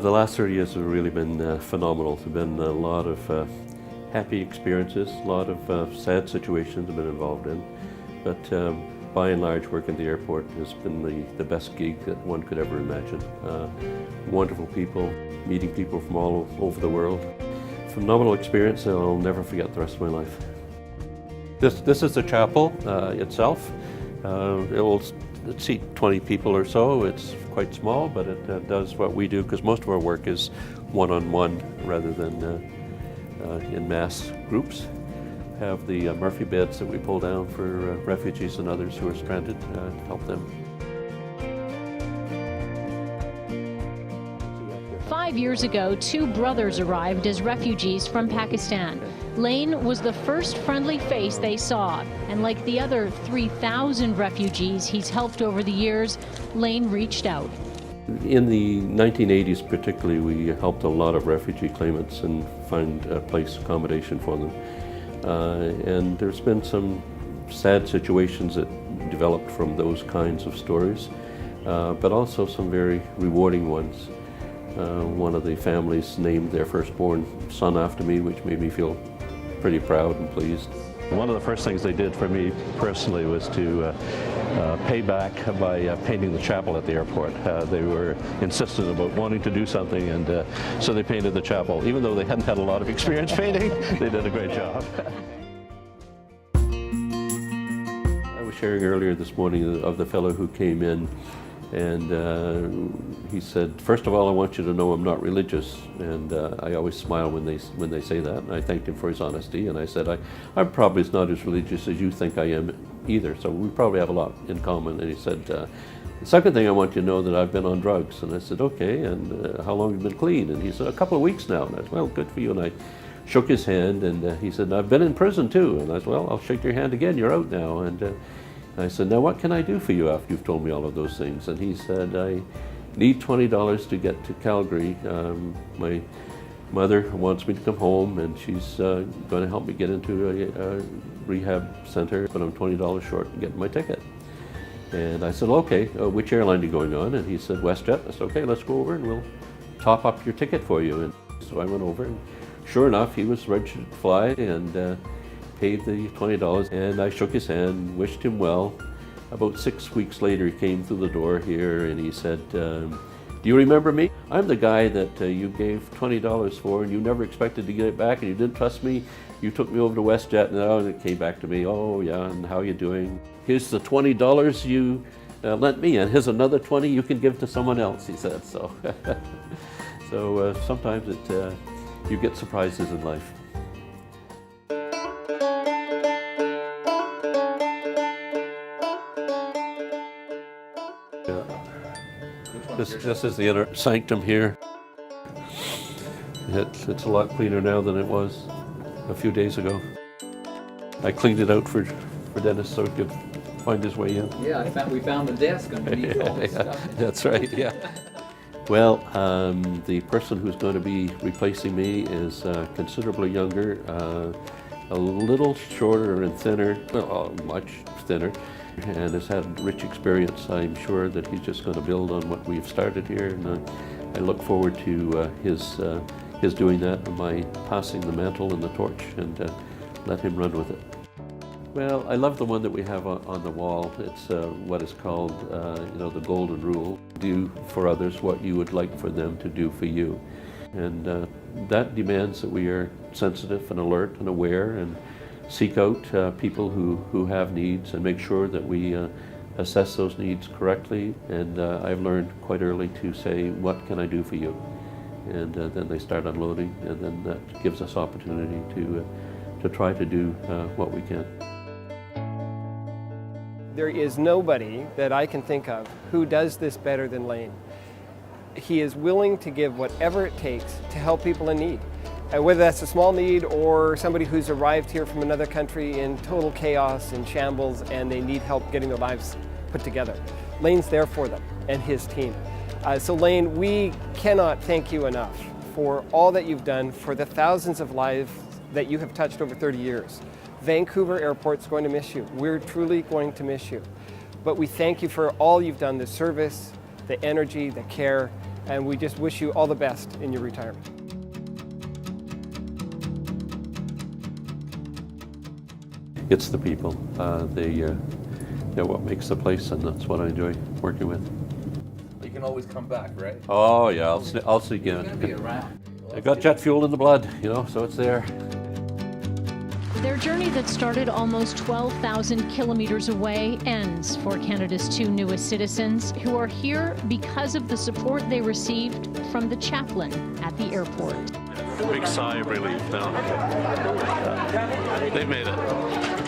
The last 30 years have really been phenomenal. There have been a lot of happy experiences, a lot of sad situations I've been involved in, but by and large, working at the airport has been the best gig that one could ever imagine. Wonderful people, meeting people from all over the world. Phenomenal experience that I'll never forget the rest of my life. This is the chapel itself. It will seat 20 people or so. It's quite small, but it does what we do, because most of our work is one-on-one rather than in mass groups. Have the Murphy beds that we pull down for refugees and others who are stranded to help them. 5 years ago, two brothers arrived as refugees from Pakistan. Layne was the first friendly face they saw, and like the other 3,000 refugees he's helped over the years, Layne reached out. In the 1980s particularly, we helped a lot of refugee claimants and find a place accommodation for them. And there's been some sad situations that developed from those kinds of stories, but also some very rewarding ones. One of the families named their firstborn son after me, which made me feel pretty proud and pleased. One of the first things they did for me personally was to pay back by painting the chapel at the airport. They were insistent about wanting to do something, and so they painted the chapel. Even though they hadn't had a lot of experience painting, they did a great job. I was sharing earlier this morning of the fellow who came in, and he said, "First of all, I want you to know I'm not religious." And I always smile when they say that. And I thanked him for his honesty, and I said, I'm probably not as religious as you think I am either, so we probably have a lot in common. And he said, "The second thing, I want you to know that I've been on drugs." And I said, "Okay, and how long have you been clean?" And he said, "A couple of weeks now." And I said, "Well, good for you." And I shook his hand, and he said, "I've been in prison too." And I said, "Well, I'll shake your hand again, you're out now." And I said, "Now what can I do for you after you've told me all of those things?" And he said, "I need $20 to get to Calgary. My mother wants me to come home, and she's going to help me get into a rehab center, but I'm $20 short in getting my ticket." And I said, "Okay, which airline are you going on?" And he said, "WestJet." I said, "Okay, let's go over and we'll top up your ticket for you." And so I went over, and sure enough, he was registered to fly, and paid the $20, and I shook his hand, wished him well. About 6 weeks later, he came through the door here, and he said, "Do you remember me? I'm the guy that you gave $20 for, and you never expected to get it back, and you didn't trust me. You took me over to WestJet," and it came back to me, "Oh yeah, and how you doing? Here's the $20 you lent me, and here's another 20 you can give to someone else," he said. So, sometimes you get surprises in life. This is the inner sanctum here. It's a lot cleaner now than it was a few days ago. I cleaned it out for Dennis so he could find his way in. Yeah, we found the desk underneath all this stuff. That's right, yeah. Well, the person who's going to be replacing me is considerably younger, a little shorter and thinner, well, much thinner, and has had rich experience. I'm sure that he's just going to build on what we've started here, and I look forward to his doing that, and my passing the mantle and the torch, and let him run with it. Well, I love the one that we have on the wall. It's what is called, the golden rule. Do for others what you would like for them to do for you. And that demands that we are sensitive and alert and aware, and seek out people who have needs, and make sure that we assess those needs correctly. And I've learned quite early to say, "What can I do for you?" And then they start unloading, and then that gives us opportunity to try to do what we can. There is nobody that I can think of who does this better than Layne. He is willing to give whatever it takes to help people in need. Whether that's a small need or somebody who's arrived here from another country in total chaos and shambles, and they need help getting their lives put together. Layne's there for them and his team. So Layne, we cannot thank you enough for all that you've done, for the thousands of lives that you have touched over 30 years, Vancouver Airport's going to miss you. We're truly going to miss you. But we thank you for all you've done, the service, the energy, the care, and we just wish you all the best in your retirement. It's the people. They're what makes the place, and that's what I enjoy working with. You can always come back, right? Oh yeah, I'll see You're gonna be again. around. I got jet fuel in the blood, so it's there. Their journey that started almost 12,000 kilometers away ends for Canada's two newest citizens, who are here because of the support they received from the chaplain at the airport. Big sigh of relief now. They made it.